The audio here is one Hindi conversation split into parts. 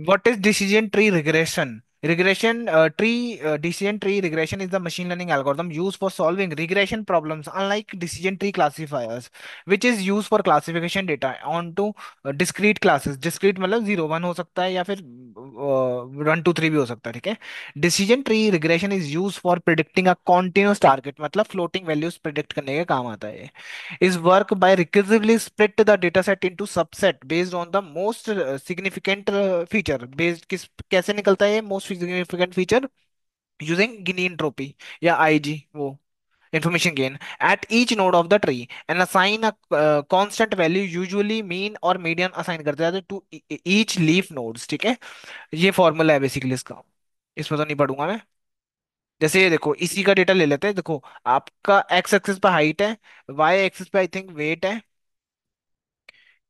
What is decision tree regression? Decision tree regression is the machine learning algorithm used for solving regression problems, unlike decision tree classifiers, which is used for classification data onto discrete classes. Discrete मतलब 0 1 हो सकता है या फिर 1 2 3 भी हो सकता है, ठीक है। Decision tree regression is use for predicting a continuous target, मतलब फ्लोटिंग वैल्यूज प्रिडिक्ट करने के काम आता है। is work by recursively split the data set into subset based on the most significant feature based किस कैसे निकलता है ये most significant feature using Gini entropy या IG वो information gain at each node of the tree and assign a constant value usually mean और median assign करते जाते हैं to each leaf nodes, ठीक है। ये फॉर्मूला है बेसिकली इसका, इसमें तो नहीं पढ़ूंगा मैं। जैसे ये देखो, इसी का डेटा ले लेते हैं। देखो आपका एक्स एक्सिस पे हाइट है, वाई एक्सिस पे आई थिंक वेट है,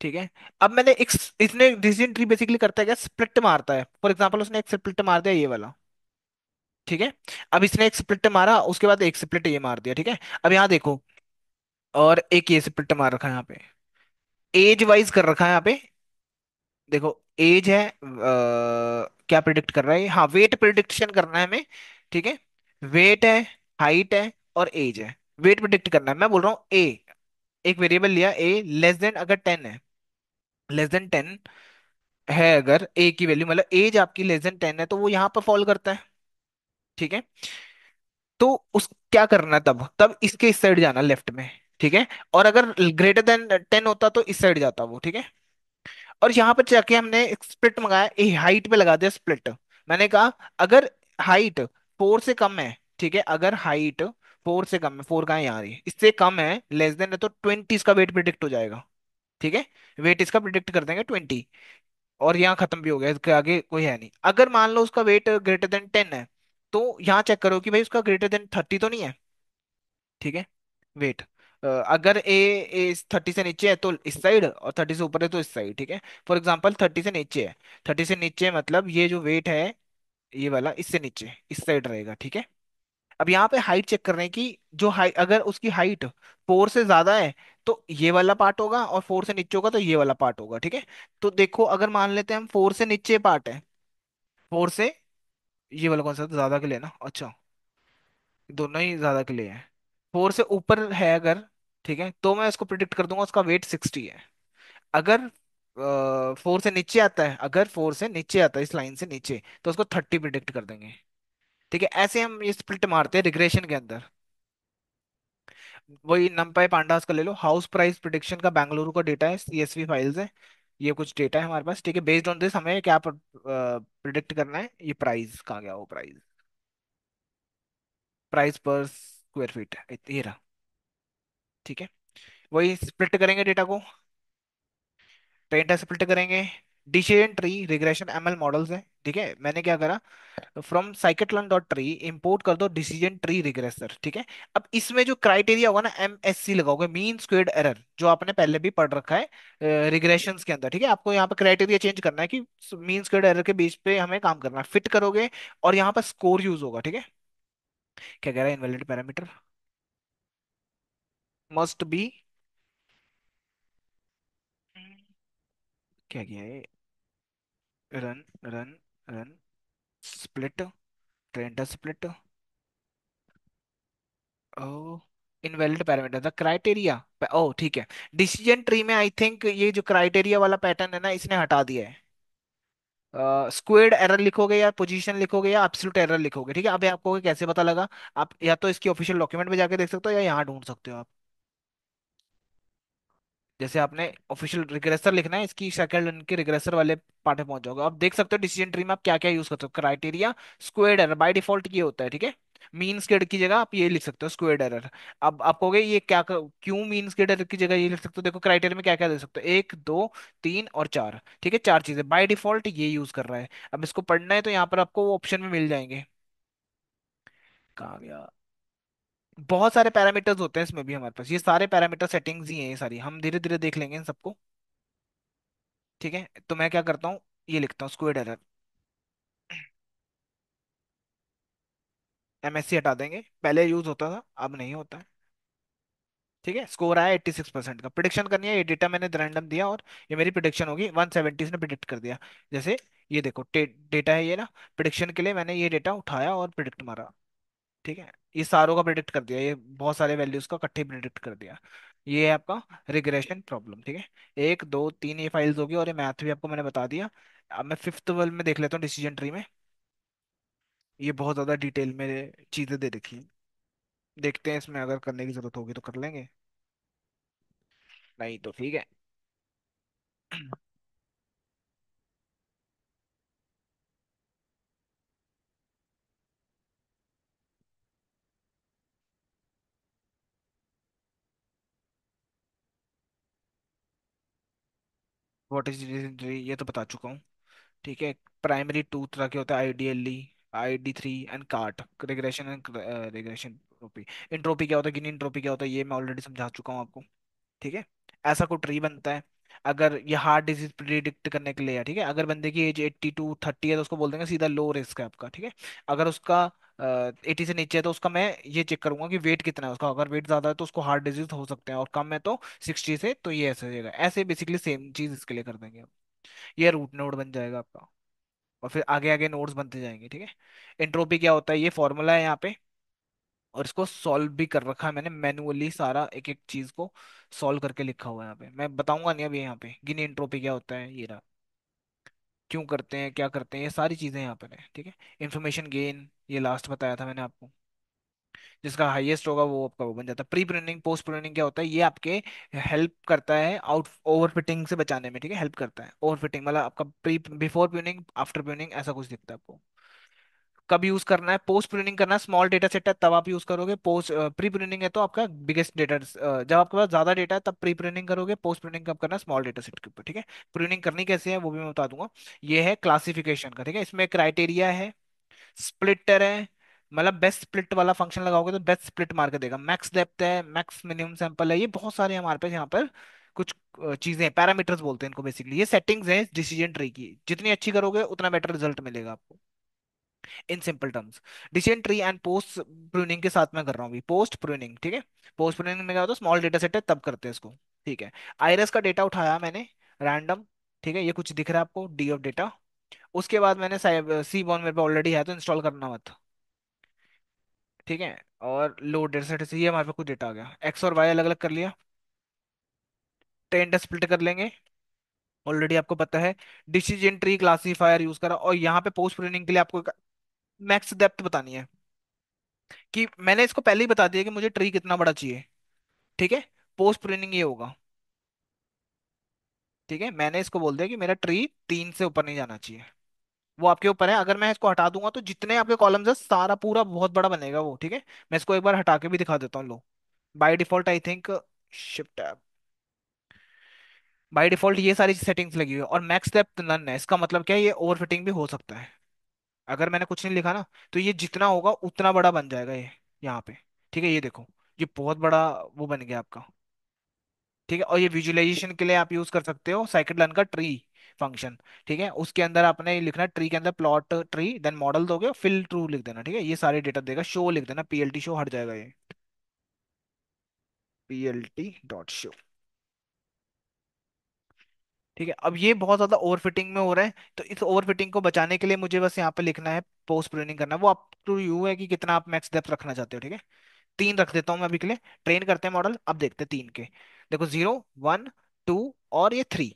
ठीक है। अब मैंने एक इसने डिसीजन ट्री बेसिकली करता है क्या, स्प्लिट मारता है। फॉर एग्जांपल उसने एक स्प्लिट मार दिया ये वाला, ठीक है। अब इसने एक स्प्लिट मारा, उसके बाद एक स्प्लिट ये मार दिया, ठीक है। अब यहाँ देखो, और एक ये स्प्लिट मार रखा है यहाँ पे, एज वाइज कर रखा है यहाँ पे। देखो एज है, क्या प्रिडिक्ट कर रहा है, हाँ वेट प्रिडिक्शन करना है हमें, ठीक है। वेट है, हाइट है और एज है। वेट प्रिडिक्ट करना है, मैं बोल रहा हूँ ए, एक वेरिएबल लिया ए लेस देन अगर 10 है, लेस देन 10 है अगर ए की वैल्यू, मतलब एज आपकी लेस देन 10 है, तो वो यहाँ पर फॉल करता है, ठीक है। तो उस क्या करना है, तब तब इसके इस साइड जाना लेफ्ट में, ठीक है। और अगर ग्रेटर देन 10 होता तो इस साइड जाता वो, ठीक है। और यहाँ पर जाके हमने एक स्प्लिट मंगाया, ए हाइट पे लगा दिया स्प्लिट। मैंने कहा अगर हाइट 4 से कम है, ठीक है, अगर हाइट 4 से कम है, 4 कहाँ है यहाँ, इससे कम है, लेस देन है, तो 20 इसका वेट प्रिडिक्ट हो जाएगा, ठीक है। वेट इसका प्रिडिक्ट कर देंगे 20, और यहाँ खत्म भी हो गया, इसके आगे कोई है नहीं। अगर मान लो उसका वेट ग्रेटर देन 10 है, तो यहाँ चेक करो कि भाई उसका ग्रेटर देन 30 तो नहीं है, ठीक है। वेट अगर ए 30 से नीचे है तो इस साइड, और 30 से ऊपर है तो इस साइड, ठीक है। फॉर एग्जांपल 30 से नीचे है, 30 से नीचे मतलब ये जो वेट है ये वाला इससे नीचे इस साइड रहेगा, ठीक है। अब यहाँ पे हाइट चेक कर रहे हैं कि जो हाइट, अगर उसकी हाइट 4 से ज्यादा है तो ये वाला पार्ट होगा, और 4 से नीचे होगा तो ये वाला पार्ट होगा, ठीक है। तो देखो अगर मान लेते हैं हम 4 से नीचे पार्ट है, 4 से, ये वाला कौन सा था? ज्यादा के लिए ना, अच्छा दोनों ही ज्यादा के लिए है। 4 से ऊपर है अगर, ठीक है, तो मैं इसको प्रिडिक्ट कर दूंगा उसका वेट 60 है। अगर 4 से नीचे आता है, अगर 4 से नीचे आता है इस लाइन से नीचे, तो उसको 30 प्रिडिक्ट कर देंगे, ठीक है। ऐसे हम ये स्प्लिट मारते हैं रिग्रेशन के अंदर। वही नमपाई पांडास का ले लो, हाउस प्राइस प्रिडिक्शन का बेंगलुरु का डेटा है, सीएसवी फाइल्स है, ये कुछ डेटा है हमारे पास, ठीक है। बेस्ड ऑन दिस हमें क्या प्रिडिक्ट करना है, ये प्राइस कहाँ गया, वो प्राइस, प्राइस पर स्क्वायर फीट ये रहा, ठीक है। वही स्प्लिट करेंगे डेटा को, ट्रेन टेस्ट स्प्लिट करेंगे। Decision tree regression ML models है, ठीक है। मैंने क्या करा, from scikit-learn dot tree import कर दो डिसीजन ट्री रिग्रेसर, ठीक है। अब इसमें जो क्राइटेरिया होगा ना, MSC लगाओगे, मीन स्क्वेयर्ड एरर, जो आपने पहले भी पढ़ रखा है रिग्रेशंस के अंदर, ठीक है। आपको यहाँ पे क्राइटेरिया चेंज करना है कि मीन स्क्वेयर्ड एरर के बेस पे हमें काम करना है, फिट करोगे, और यहाँ पर स्कोर यूज होगा, ठीक है। क्या कह रहा है, इनवैलिड पैरामीटर मस्ट बी, क्या किया है, run run run split, trend split, oh invalid parameter the criteria, oh ठीक है। डिसीजन ट्री में आई थिंक ये जो क्राइटेरिया वाला पैटर्न है ना, इसने हटा दिया है। स्क्वेयर्ड एरर लिखोगे या पोजीशन लिखोगे या एब्सोल्यूट एरर लिखोगे, ठीक है। अब ये आपको कैसे पता लगा, आप या तो इसकी ऑफिशियल डॉक्यूमेंट में जाके देख सकते हो या यहाँ ढूंढ सकते हो आप। जैसे आपने ऑफिशियल रिग्रेसर लिखना है, इसकी सेकंड के रिग्रेसर वाले पार्ट में पहुंच जाओगे, आप देख सकते हो डिसीजन ट्री में आप क्या क्या यूज कर सकते हो। Criteria, squared error bye default ये होता है, ठीक है। मीन स्क्वेयर्ड की जगह आप ये लिख सकते हो स्क्वेयर्ड एरर। अब आप कहोगे ये क्या क्यों मीन स्क्वेयर्ड एरर की जगह ये लिख सकते हो, देखो क्राइटेरिया में क्या क्या दे सकते हो, 1 2 3 और 4, ठीक है, 4 चीजें बाय डिफॉल्ट ये यूज कर रहा है। अब इसको पढ़ना है तो यहाँ पर आपको ऑप्शन में मिल जाएंगे। कहाँ गया, बहुत सारे पैरामीटर्स होते हैं इसमें भी हमारे पास, ये सारे पैरामीटर सेटिंग्स ही हैं, ये सारी हम धीरे धीरे देख लेंगे इन सबको, ठीक है। तो मैं क्या करता हूँ, ये लिखता हूँ स्क्वेड एरर, MSC हटा देंगे, पहले यूज होता था अब नहीं होता है, ठीक है। स्कोर आया 86% का, प्रिडिक्शन करनी है, ये डेटा मैंने रैंडम दिया और ये मेरी प्रिडिक्शन होगी 170 ने प्रिडिक्ट कर दिया। जैसे ये देखो डेटा है ये ना, प्रिडिक्शन के लिए मैंने ये डेटा उठाया और प्रिडिक्ट मारा। ठीक है, ये सारों का प्रिडिक्ट कर दिया, ये बहुत सारे वैल्यूज का इकट्ठे प्रिडिक्ट कर दिया। ये है आपका रिग्रेशन प्रॉब्लम। ठीक है, एक दो तीन ये फाइल्स होगी, और ये मैथ भी आपको मैंने बता दिया। अब मैं फिफ्थ वर्ल में देख लेता हूँ, डिसीजन ट्री में। ये बहुत ज्यादा डिटेल में चीजें दे रखी हैं। देखते हैं इसमें अगर करने की जरूरत होगी तो कर लेंगे, नहीं तो ठीक है। व्हाट इज डिसीजन ट्री, ये तो बता चुका हूँ। ठीक है, प्राइमरी टू तरह के होता है, ideally ID3 and cart, regression and regression entropy. Entropy क्या होता है, गिनी एंट्रोपी क्या होता है, ये मैं ऑलरेडी समझा चुका हूँ आपको। ठीक है, ऐसा कोई ट्री बनता है। अगर ये हार्ट डिजीज प्रिडिक्ट करने के लिए है, ठीक है, अगर बंदे की एज 80 to 30 है तो उसको बोल देंगे सीधा लो रिस्क है आपका। ठीक है, अगर उसका 80 से नीचे है तो उसका मैं ये चेक करूंगा कि वेट कितना है उसका, अगर वेट ज्यादा है तो उसको हार्ट डिजीज हो सकते हैं, और कम है तो 60 से, तो ये ऐसे हो जाएगा। ऐसे बेसिकली सेम चीज इसके लिए कर देंगे। ये रूट नोड बन जाएगा आपका, और फिर आगे आगे नोड्स बनते जाएंगे। ठीक है, एंट्रोपी क्या होता है, ये फॉर्मूला है यहाँ पे, और इसको सॉल्व भी कर रखा है मैंने मैन्युअली, सारा एक एक चीज को सॉल्व करके लिखा हुआ है यहाँ पे। मैं बताऊंगा नहीं अभी, यहाँ पे गिनी एंट्रोपी क्या होता है, ये रहा, क्यों करते हैं, क्या करते हैं, ये सारी चीजें यहाँ पे है। ठीक है, इंफॉर्मेशन गेन ये लास्ट बताया था मैंने आपको, जिसका हाईएस्ट होगा वो आपका वो बन जाता है। प्री प्रूनिंग पोस्ट प्रूनिंग क्या होता है, ये आपके हेल्प करता है आउट ओवरफिटिंग से बचाने में। ठीक है, हेल्प करता है ओवरफिटिंग, मतलब आपका pre before pruning after pruning ऐसा कुछ दिखता है आपको। कब यूज करना है, पोस्ट प्रूनिंग करना है, स्मॉल डेटा सेट है तब आप यूज करोगे। पोस्ट प्री प्रूनिंग है तो आपका बिगेस्ट डेटा, जब आपके पास ज्यादा डेटा है तब प्री प्रूनिंग करोगे। पोस्ट प्रूनिंग कब करना है, स्मॉल डेटा सेट के ऊपर। ठीक है, प्रूनिंग करनी कैसे है वो भी मैं बता दूंगा। ये है क्लासिफिकेशन का। ठीक है, इसमें क्राइटेरिया है, स्प्लिटर है, मतलब बेस्ट स्प्लिट वाला फंक्शन लगाओगे तो बेस्ट स्प्लिट मार के देगा। मैक्स डेप्थ है, मैक्स मिनिमम सैंपल है, ये बहुत सारे हमारे पास यहाँ पर कुछ चीजें, पैरामीटर्स बोलते हैं इनको बेसिकली। ये सेटिंग्स हैं डिसीजन ट्री की, जितनी अच्छी करोगे उतना बेटर रिजल्ट मिलेगा आपको, in simple terms. Decision tree and post pruning के साथ में कर रहा हूँ अभी, पोस्ट प्रूनिंग। ठीक है, पोस्ट प्रूनिंग में क्या होता है, स्मॉल डेटा सेट है तब करते हैं इसको। ठीक है, आईरस का डेटा उठाया मैंने रैंडम। ठीक है, ये कुछ दिख रहा है आपको, डी ऑफ डेटा। उसके बाद मैंने सी बॉर्न मेरे पे ऑलरेडी है तो इंस्टॉल करना मत। ठीक है, और लोड डेटा सेट से ये हमारे पास कुछ डेटा आ गया, एक्स और वाई अलग अलग कर लिया। टेन स्प्लिट कर लेंगे, ऑलरेडी आपको पता है। डिसीजन ट्री क्लासीफायर यूज करा, और यहाँ पे पोस्ट प्रूनिंग के लिए आपको मैक्स डेप्थ बतानी है, कि मैंने इसको पहले ही बता दिया कि मुझे ट्री कितना बड़ा चाहिए। ठीक है, पोस्ट प्रूनिंग ये होगा। ठीक है, मैंने इसको बोल दिया कि मेरा ट्री 3 से ऊपर नहीं जाना चाहिए। वो आपके ऊपर है, अगर मैं इसको हटा दूंगा तो जितने आपके कॉलम्स है सारा पूरा बहुत बड़ा बनेगा वो। ठीक है, मैं इसको एक बार हटा के भी दिखा देता हूँ, लो। By default I think, shift, by default ये सारी सेटिंग्स लगी हुई है, और मैक्स डेप्थ नन है। इसका मतलब क्या है, ये ओवरफिटिंग भी हो सकता है। अगर मैंने कुछ नहीं लिखा ना, तो ये जितना होगा उतना बड़ा बन जाएगा ये यहाँ पे। ठीक है, ये देखो, ये बहुत बड़ा वो बन गया आपका। ठीक है, और ये विजुअलाइजेशन के लिए आप यूज कर सकते हो साइकिट का ट्री फंक्शन। ठीक है, उसके अंदर आपने ये लिखना ट्री के अंदर प्लॉट ट्री, देन मॉडल दोगे, फिल ट्रू लिख देना। ठीक है, ये सारे डेटा देगा, शो लिख देना, PLT शो हट जाएगा ये, PLT.show। ठीक है, अब ये बहुत ज्यादा ओवरफिटिंग में हो रहा है, तो इस ओवरफिटिंग को बचाने के लिए मुझे बस यहाँ पे लिखना है, पोस्ट प्रूनिंग करना है। वो अप टू यू है कि कितना आप मैक्स डेप्थ रखना चाहते हो। ठीक है, 3 रख देता हूँ मैं अभी के लिए। ट्रेन करते हैं मॉडल, अब देखते हैं 3 के। देखो, 0 1 2 और ये 3,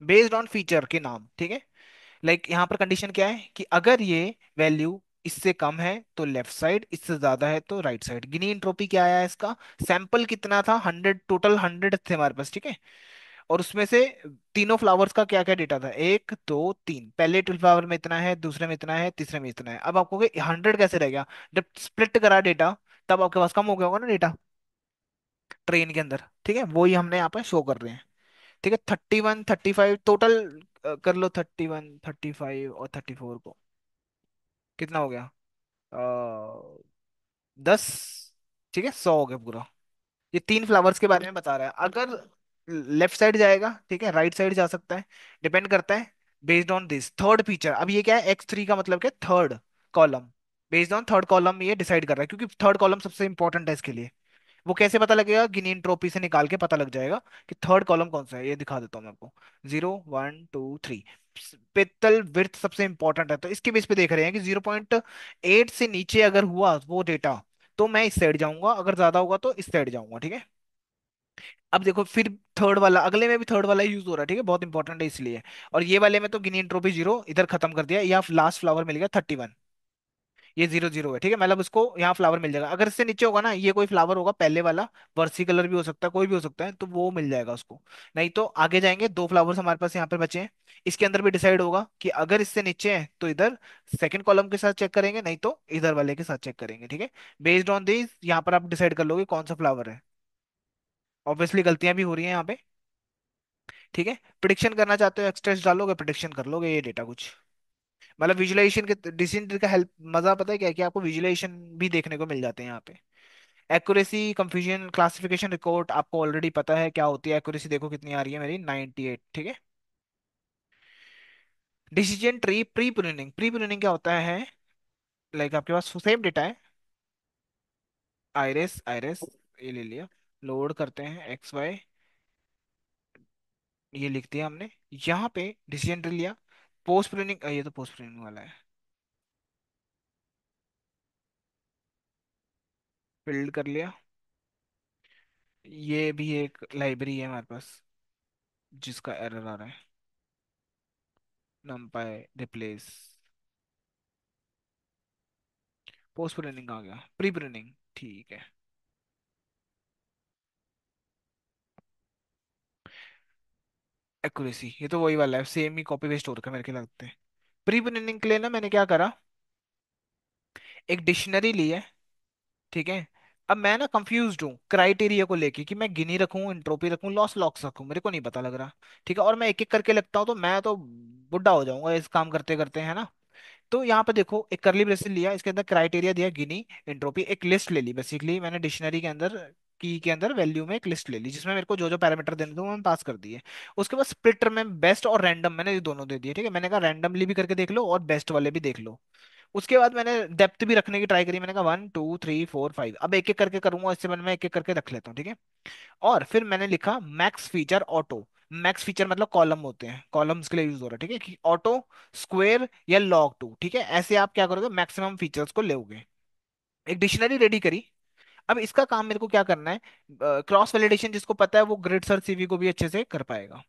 बेस्ड ऑन फीचर के नाम। ठीक है, लाइक यहाँ पर कंडीशन क्या है कि अगर ये वैल्यू इससे कम है तो लेफ्ट साइड, इससे ज्यादा है तो राइट साइड। गिनी एंट्रोपी क्या आया है इसका, सैंपल कितना था, 100, टोटल 100 थे हमारे पास। ठीक है, और उसमें से तीनों फ्लावर्स का क्या क्या डेटा था, 1 2 3, पहले फ्लावर में इतना है, दूसरे में इतना है, तीसरे में इतना है। अब आपको 100 कैसे रह गया, जब स्प्लिट करा डेटा तब आपके पास कम हो गया होगा ना डेटा ट्रेन के अंदर। ठीक है, वही हमने यहाँ पे शो कर रहे हैं। ठीक है, 31 35 टोटल, कर लो 31 35 और 34 को, कितना हो गया, 10। ठीक है, 100 हो गया पूरा। ये 3 फ्लावर्स के बारे में बता रहा है। अगर लेफ्ट साइड जाएगा, ठीक है, राइट साइड जा सकता है, डिपेंड करता है based on this third feature. अब ये क्या है, X3 का मतलब क्या, third column. Based on third column ये डिसाइड कर रहा है, क्योंकि थर्ड कॉलम सबसे इंपॉर्टेंट है इसके लिए। वो कैसे पता लगेगा, गिनी एंट्रोपी से निकाल के पता लग जाएगा कि थर्ड कॉलम कौन सा है। ये दिखा देता हूँ मैं आपको, 0 1 2 3। पित्तल विड्थ सबसे इंपॉर्टेंट है, तो इसके बेस पे देख रहे हैं कि 0.8 से नीचे अगर हुआ वो डेटा, तो मैं इस साइड जाऊंगा, अगर ज्यादा होगा तो इस साइड जाऊंगा, ठीक है। अब देखो फिर थर्ड वाला, अगले में भी थर्ड वाला यूज हो रहा है, ठीक है, बहुत इंपॉर्टेंट है इसलिए। और ये वाले में तो गिनी एंट्रोपी जीरो, इधर खत्म कर दिया, यहाँ लास्ट फ्लावर मिल गया 31। ये 0 0 है, ठीक है, मतलब उसको यहाँ फ्लावर मिल जाएगा। अगर इससे नीचे होगा ना, ये कोई फ्लावर होगा पहले वाला, वर्सी कलर भी हो सकता है, कोई भी हो सकता है, तो वो मिल जाएगा उसको। नहीं तो आगे जाएंगे, दो फ्लावर्स हमारे पास यहाँ पे बचे हैं। इसके अंदर भी डिसाइड होगा कि अगर इससे नीचे है तो इधर सेकंड कॉलम के साथ चेक करेंगे, नहीं तो इधर वाले के साथ चेक करेंगे, ठीक है। बेस्ड ऑन दिस यहाँ पर आप डिसाइड कर लोगे कौन सा फ्लावर है। ऑब्वियसली गलतियां भी हो रही हैं यहाँ पे, ठीक है। प्रिडिक्शन करना चाहते हो, एक्सटेंस डालोगे, प्रिडिक्शन कर लोगे, ये डेटा कुछ मतलब विजुलाइजेशन के डिसीजन ट्री का हेल्प, मजा पता है क्या है, कि आपको विजुलाइजेशन भी देखने को मिल जाते हैं यहाँ पे। एक्यूरेसी, कंफ्यूजन, क्लासिफिकेशन रिकॉर्ड आपको ऑलरेडी पता है क्या होती है। एक्यूरेसी देखो कितनी आ रही है मेरी, 98, ठीक है। Decision tree pre pruning, pre pruning क्या होता है, लाइक आपके पास सेम डेटा है, आइरिस आइरिस, ये ले लिया, लोड करते हैं एक्स वाई, ये लिख दिया हमने, यहाँ पे डिसीजन ट्री लिया। पोस्ट प्रूनिंग, ये तो पोस्ट प्रूनिंग वाला है, बिल्ड कर लिया। ये भी एक लाइब्रेरी है हमारे पास जिसका एरर आ रहा है, numpy रिप्लेस, पोस्ट प्रूनिंग आ गया, प्री प्रूनिंग, ठीक है। एक्यूरेसी ये तो वही वाला है, सेम ही कॉपी पेस्ट हो रखा है मेरे ख्याल लगते हैं। प्री प्रूनिंग के लिए ना मैंने क्या करा, एक डिक्शनरी ली है, ठीक है। अब मैं ना कंफ्यूज हूँ क्राइटेरिया को लेके, कि मैं गिनी रखूं, एंट्रोपी रखूं, लॉस लॉक्स रखूं, मेरे को नहीं पता लग रहा, ठीक है। और मैं एक एक करके लगता हूँ तो मैं तो बुढ़ा हो जाऊंगा इस काम करते करते, है ना। तो यहाँ पे देखो एक करली ब्रेसेस लिया, इसके अंदर क्राइटेरिया दिया गिनी एंट्रोपी, एक लिस्ट ले ली बेसिकली मैंने डिक्शनरी के अंदर, की के अंदर वैल्यू में एक लिस्ट ले ली, जिसमें मेरे को जो जो पैरामीटर देने थे वो मैंने पास कर दिए। उसके बाद स्प्लिटर में बेस्ट और रैंडम मैंने ये दोनों दे दिए, ठीक है। मैंने कहा रैंडमली भी करके देख लो और बेस्ट वाले भी देख लो। उसके बाद मैंने डेप्थ भी रखने की ट्राई करी, मैंने कहा 1 2 3 4 5, अब एक एक करके करूंगा, इससे मैंने मैं एक एक करके रख लेता हूँ, ठीक है। और फिर मैंने लिखा max feature auto, max feature मतलब कॉलम होते हैं, कॉलम्स के लिए यूज हो रहा है, ठीक है, कि ऑटो, स्क्वायर या लॉग टू, ठीक है, ऐसे आप क्या करोगे मैक्सिमम फीचर्स को लोगे। एक डिक्शनरी रेडी करी। अब इसका काम मेरे को क्या करना है, क्रॉस वैलिडेशन, जिसको पता है वो ग्रिड सर्च सीवी को भी अच्छे से कर पाएगा।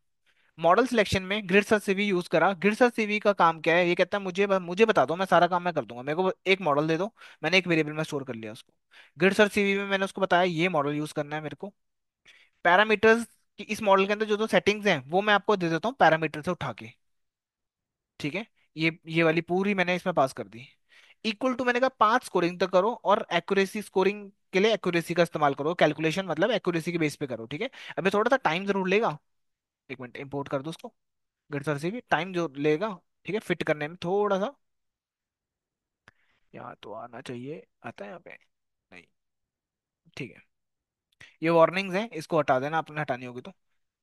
मॉडल सिलेक्शन में ग्रिड सर्च सीवी यूज करा। ग्रिड सर्च सीवी का काम क्या है, ये कहता है मुझे बता दो, मैं सारा काम मैं कर दूंगा, मेरे को एक मॉडल दे दो। मैंने एक वेरिएबल में स्टोर कर लिया उसको। ग्रिड सर्च सीवी में मैंने उसको बताया ये मॉडल यूज करना है मेरे को। पैरामीटर्स कि इस मॉडल के अंदर जो जो सेटिंग्स हैं वो मैं आपको दे देता हूँ पैरामीटर से उठा के, ठीक है। ये वाली पूरी मैंने इसमें पास कर दी। इक्वल टू मैंने कहा 5 स्कोरिंग तक करो, और एक्यूरेसी स्कोरिंग के लिए एक्यूरेसी का इस्तेमाल करो, कैलकुलेशन मतलब एक्यूरेसी के बेस पे करो, ठीक है। अभी थोड़ा सा टाइम जरूर लेगा, एक मिनट इंपोर्ट कर दो उसको, गड़सर से भी टाइम जो लेगा, ठीक है, फिट करने में थोड़ा सा। यहाँ तो आना चाहिए, आता है यहाँ पे, नहीं, ठीक है। ये वार्निंग्स हैं, इसको हटा देना, आपने हटानी होगी तो,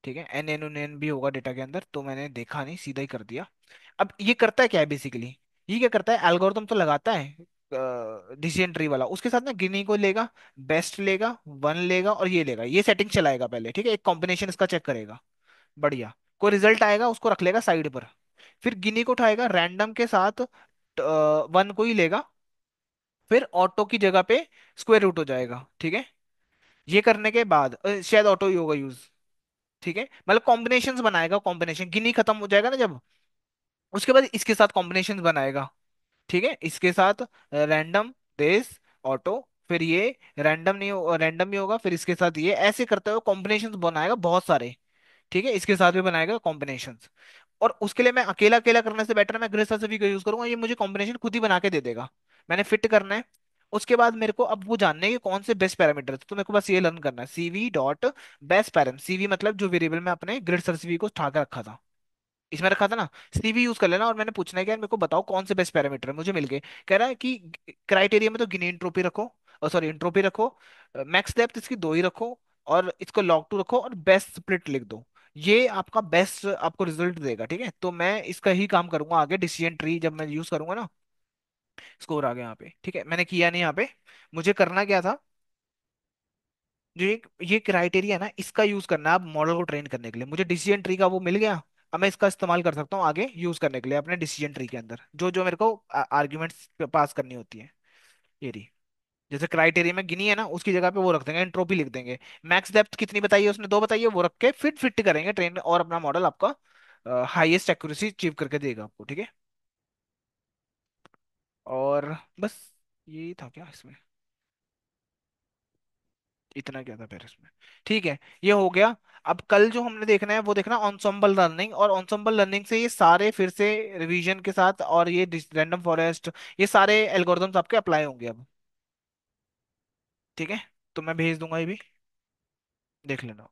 ठीक है। एन एन उन एन भी होगा डेटा के अंदर, तो मैंने देखा नहीं, सीधा ही कर दिया। अब ये करता है क्या है बेसिकली, ये क्या करता है, एल्गोरिथम तो लगाता है डिसीजन ट्री वाला, उसके साथ ना गिनी को लेगा, बेस्ट लेगा, वन लेगा और ये लेगा, ये सेटिंग चलाएगा पहले, ठीक है, एक कॉम्बिनेशन इसका चेक करेगा, बढ़िया। कोई रिजल्ट आएगा उसको रख लेगा साइड पर। फिर गिनी को उठाएगा, रैंडम के साथ वन को ही लेगा, फिर ऑटो की जगह पे स्क्वायर रूट हो जाएगा, ठीक है। ये करने के बाद शायद ऑटो ही होगा यूज, ठीक है, मतलब कॉम्बिनेशंस बनाएगा, कॉम्बिनेशन गिनी खत्म हो जाएगा ना जब, उसके बाद इसके साथ कॉम्बिनेशंस बनाएगा, ठीक है, इसके साथ रैंडम, देस, ऑटो, फिर ये रैंडम नहीं हो, रैंडम ही होगा, फिर इसके साथ ये, ऐसे करते हुए कॉम्बिनेशंस बनाएगा बहुत सारे, ठीक है, इसके साथ भी बनाएगा कॉम्बिनेशंस। और उसके लिए मैं अकेला अकेला करने से बेटर मैं ग्रेसर से भी यूज करूंगा, ये मुझे कॉम्बिनेशन खुद ही बना के दे देगा। मैंने फिट करना है। उसके बाद मेरे को अब वो जानने हैं कि कौन से बेस्ट पैरामीटर, तो मेरे को बस ये लर्न करना है, CV dot best params, CV मतलब जो वेरिएबल में अपने ग्रिड सर सीवी को उठा के रखा था, इसमें रखा था ना, सीवी यूज कर लेना। और मैंने पूछना है कि यार मेरे को बताओ कौन से बेस्ट पैरामीटर है, मुझे मिल गए। कह रहा है कि क्राइटेरिया में तो गिनी एंट्रोपी रखो, सॉरी एंट्रोपी रखो, मैक्स डेप्थ इसकी दो ही रखो, और इसको लॉग टू रखो, और बेस्ट स्प्लिट लिख दो। ये आपका बेस्ट आपको रिजल्ट देगा, ठीक है। तो मैं इसका ही काम करूंगा आगे, डिसीजन ट्री जब मैं यूज करूंगा ना। स्कोर आ गया यहाँ पे, ठीक है, मैंने किया नहीं यहाँ पे। मुझे करना क्या था, जो ये क्राइटेरिया है ना, इसका यूज करना है अब मॉडल को ट्रेन करने के लिए। मुझे डिसीजन ट्री का वो मिल गया। अब मैं इसका इस्तेमाल कर सकता हूँ आगे यूज करने के लिए अपने डिसीजन ट्री के अंदर, जो जो मेरे को आर्ग्यूमेंट्स पास करनी होती है। ये रही। जैसे क्राइटेरिया में गिनी है ना, उसकी जगह पे वो रख देंगे, एंट्रोपी लिख देंगे। मैक्स डेप्थ कितनी बताई है उसने, 2 बताई है, वो रख के फिट फिट करेंगे ट्रेन, और अपना मॉडल आपका हाईएस्ट एक्यूरेसी अचीव करके देगा आपको, ठीक है। और बस यही था क्या इसमें, इतना क्या था फिर इसमें। ठीक है, ये हो गया। अब कल जो हमने देखना है वो देखना ऑन्सम्बल लर्निंग, और ऑन्सम्बल लर्निंग से ये सारे फिर से रिवीजन के साथ, और ये रैंडम फॉरेस्ट, ये सारे एल्गोरिदम्स आपके अप्लाई होंगे अब। ठीक है, तो मैं भेज दूंगा ये भी, देख लेना।